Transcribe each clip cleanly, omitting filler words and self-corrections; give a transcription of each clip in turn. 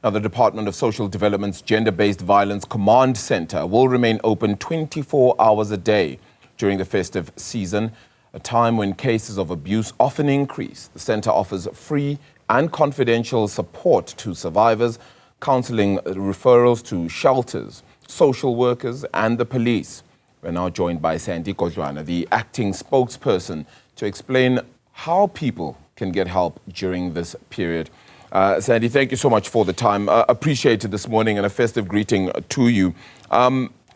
Now, the Department of Social Development's Gender-Based Violence Command Centre will remain open 24 hours a day during the festive season, a time when cases of abuse often increase. The centre offers free and confidential support to survivors, counselling, referrals to shelters, social workers and the police. We're now joined by Sandy Godlwana, the acting spokesperson, to explain how people can get help during this period. Sandy, thank you so much for the time. Appreciate it this morning, and a festive greeting to you.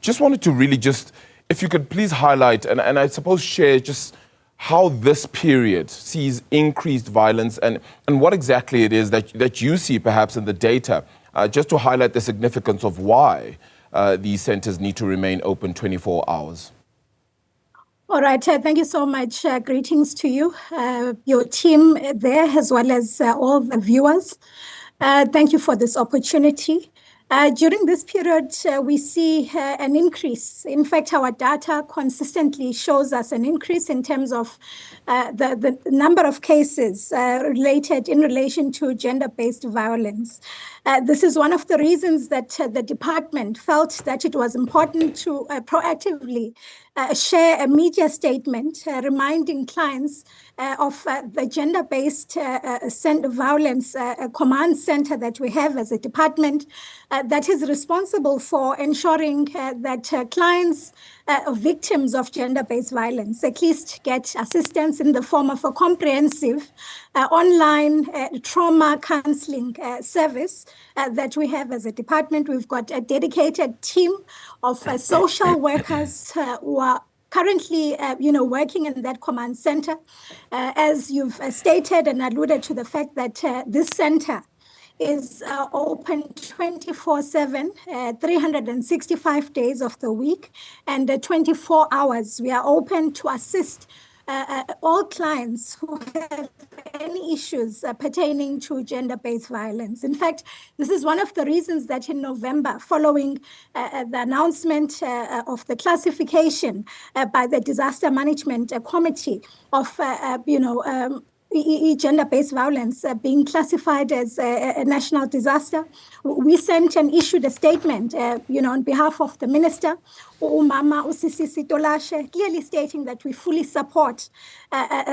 Just wanted to really if you could please highlight and I suppose share just how this period sees increased violence and what exactly it is that you see perhaps in the data, just to highlight the significance of why these centres need to remain open 24 hours. All right, thank you so much. Greetings to you, your team there, as well as all the viewers. Thank you for this opportunity. During this period, we see an increase. In fact, our data consistently shows us an increase in terms of the number of cases in relation to gender-based violence. This is one of the reasons that the department felt that it was important to proactively share a media statement reminding clients of the gender-based violence command center that we have as a department that is responsible for ensuring that clients victims of gender-based violence at least get assistance in the form of a comprehensive online trauma counseling service that we have as a department. We've got a dedicated team of social workers who are currently, working in that command center. As you've stated and alluded to the fact that this center is open 24/7, 365 days of the week, and 24 hours. We are open to assist all clients who have any issues pertaining to gender-based violence. In fact, this is one of the reasons that in November, following the announcement of the classification by the Disaster Management Committee of, gender-based violence being classified as a national disaster, we sent and issued a statement, on behalf of the Minister, Umama Usisi Sitolashe, clearly stating that we fully support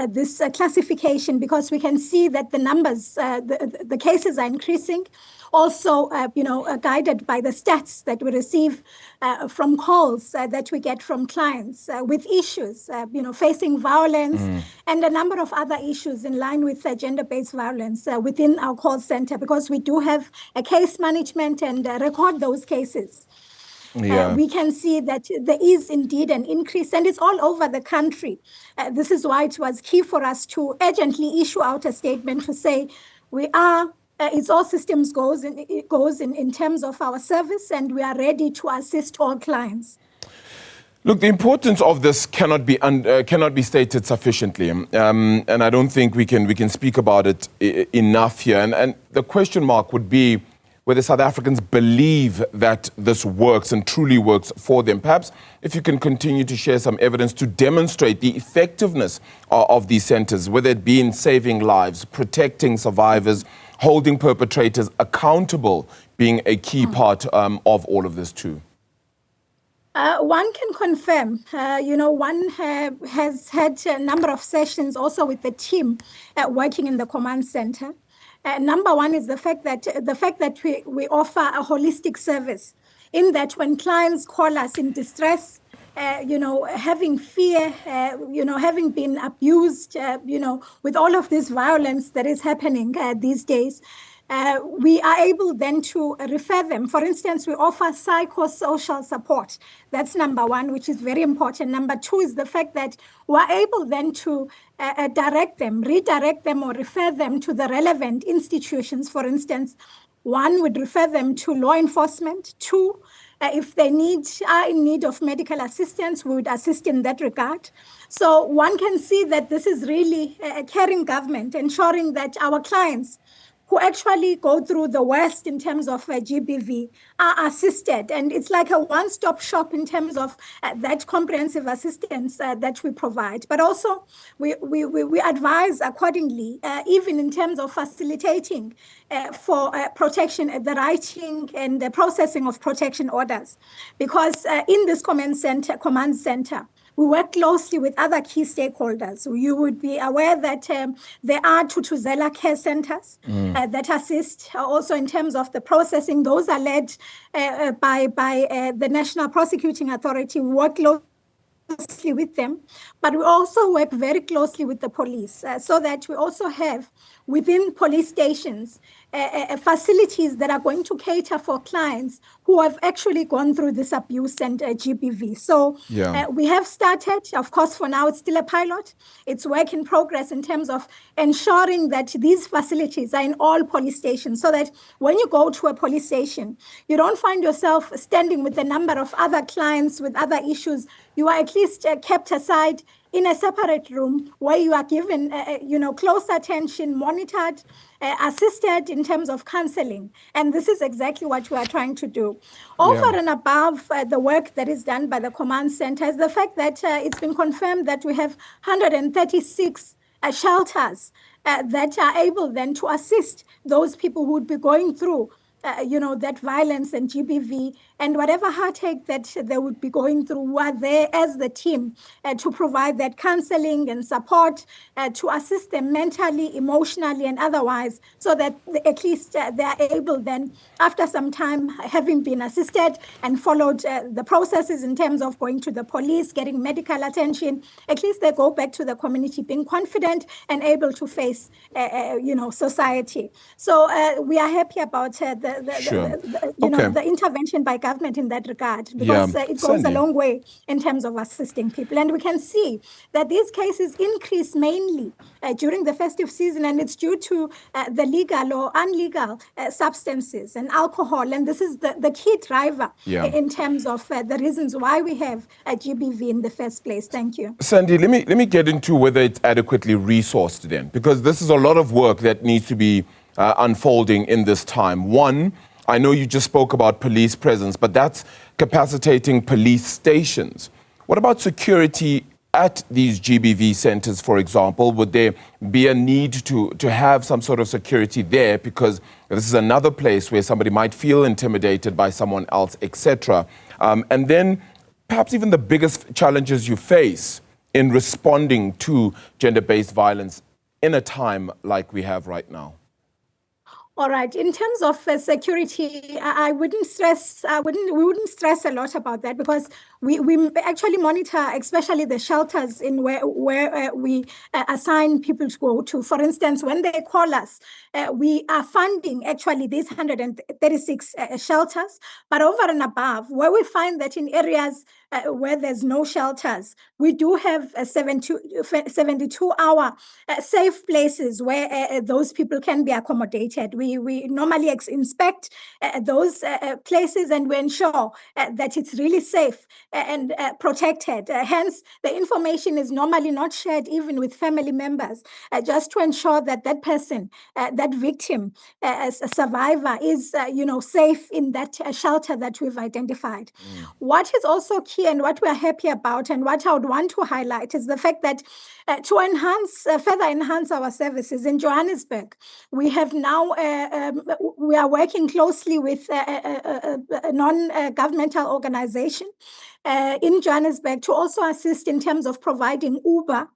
this classification because we can see that the numbers, the cases are increasing. Also, guided by the stats that we receive from calls that we get from clients with issues, facing violence and a number of other issues in line with gender-based violence within our call center, because we do have a case management and record those cases. Yeah. We can see that there is indeed an increase, and it's all over the country. This is why it was key for us to urgently issue out a statement to say we are it's all systems goes in terms of our service, and we are ready to assist all clients. Look, the importance of this cannot be stated sufficiently, and I don't think we can speak about it enough here. And the question mark would be whether South Africans believe that this works and truly works for them. Perhaps if you can continue to share some evidence to demonstrate the effectiveness of these centres, whether it be in saving lives, protecting survivors, holding perpetrators accountable, being a key part of all of this too. One can confirm, one has had a number of sessions also with the team working in the command center. Number one is the fact that we offer a holistic service, in that when clients call us in distress, having fear, having been abused, with all of this violence that is happening these days, we are able then to refer them. For instance, we offer psychosocial support. That's number one, which is very important. Number two is the fact that we're able then to redirect them or refer them to the relevant institutions. For instance, one would refer them to law enforcement. Two, if they are in need of medical assistance, we would assist in that regard. So one can see that this is really a caring government, ensuring that our clients who actually go through the worst in terms of GBV are assisted. And it's like a one-stop shop in terms of that comprehensive assistance that we provide. But also, we advise accordingly, even in terms of facilitating for protection, the writing and the processing of protection orders. Because in this command center, we work closely with other key stakeholders. You would be aware that there are Tutuzela care centers that assist also in terms of the processing. Those are led by the National Prosecuting Authority. We work closely with them, but we also work very closely with the police so that we also have within police stations facilities that are going to cater for clients who have actually gone through this abuse and GBV. So we have started, of course, for now, it's still a pilot. It's work in progress in terms of ensuring that these facilities are in all police stations so that when you go to a police station, you don't find yourself standing with a number of other clients with other issues. You are at least kept aside in a separate room where you are given, close attention, monitored, assisted in terms of counselling. And this is exactly what we are trying to do. Over and above the work that is done by the command center is the fact that it's been confirmed that we have 136 shelters that are able then to assist those people who would be going through that violence and GBV and whatever heartache that they would be going through, who are there as the team to provide that counseling and support, to assist them mentally, emotionally, and otherwise, so that at least they are able then, after some time, having been assisted and followed the processes in terms of going to the police, getting medical attention, at least they go back to the community being confident and able to face, society. So we are happy about the intervention by government in that regard, because it goes a long way in terms of assisting people. And we can see that these cases increase mainly during the festive season, and it's due to the legal or illegal substances and alcohol. And this is the key driver in terms of the reasons why we have GBV in the first place. Thank you. Sandy, let me get into whether it's adequately resourced then, because this is a lot of work that needs to be unfolding in this time. One, I know you just spoke about police presence, but that's capacitating police stations. What about security at these GBV centers, for example? Would there be a need to have some sort of security there, because this is another place where somebody might feel intimidated by someone else, etc.? And then perhaps even the biggest challenges you face in responding to gender-based violence in a time like we have right now. All right. In terms of security, we wouldn't stress a lot about that, because we actually monitor, especially the shelters in where we assign people to go to. For instance, when they call us, we are funding actually these 136 shelters, but over and above, where we find that in areas where there's no shelters, we do have 72-hour safe places where those people can be accommodated. We normally inspect those places, and we ensure that it's really safe and protected. Hence, the information is normally not shared even with family members, just to ensure that that person, that victim, as a survivor, is safe in that shelter that we've identified. What is also key and what we are happy about, and what I would want to highlight, is the fact that to further enhance our services in Johannesburg, we have now we are working closely with a non-governmental organization in Johannesburg to also assist in terms of providing Uber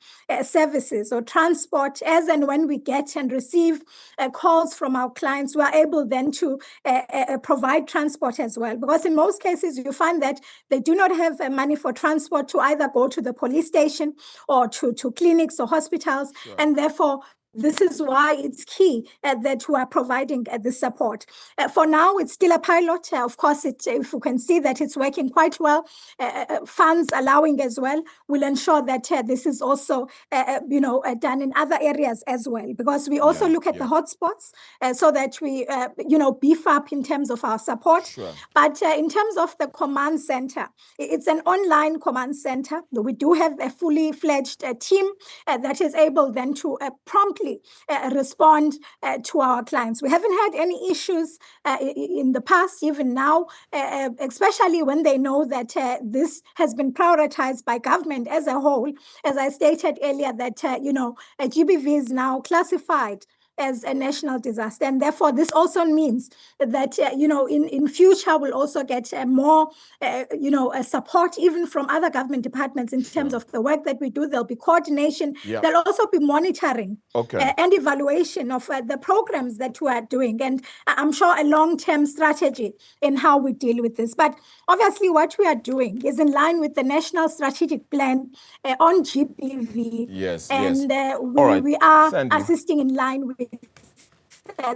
services or transport as and when we get and receive calls from our clients. We are able then to provide transport as well, because in most cases you find that they do not have money for transport to either go to the police station or to clinics or hospitals, and therefore this is why it's key that we are providing this support. For now, it's still a pilot. Of course, if we can see that it's working quite well, funds allowing as well, we'll ensure that this is also done in other areas as well, because we also look at the hotspots so that we beef up in terms of our support. But in terms of the command center, it's an online command center. We do have a fully fledged team that is able then to promptly promptly respond to our clients. We haven't had any issues in the past, even now, especially when they know that this has been prioritized by government as a whole. As I stated earlier, that GBV is now classified as a national disaster. And therefore, this also means that, in future, we'll also get more, support even from other government departments in terms of the work that we do. There'll be coordination. Yeah. There'll also be monitoring Okay. and evaluation of the programs that we are doing. And I'm sure a long-term strategy in how we deal with this. But obviously, what we are doing is in line with the National Strategic Plan on GBV. Yes, and yes. we are Sandy. assisting in line with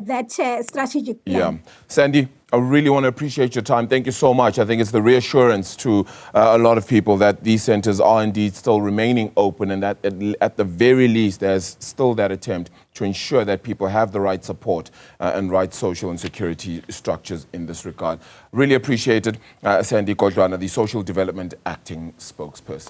that strategic plan. Yeah. Sandy, I really want to appreciate your time. Thank you so much. I think it's the reassurance to a lot of people that these centers are indeed still remaining open, and that at the very least there's still that attempt to ensure that people have the right support and right social and security structures in this regard. Really appreciate it. Sandy Godlwana, the Social Development Acting Spokesperson.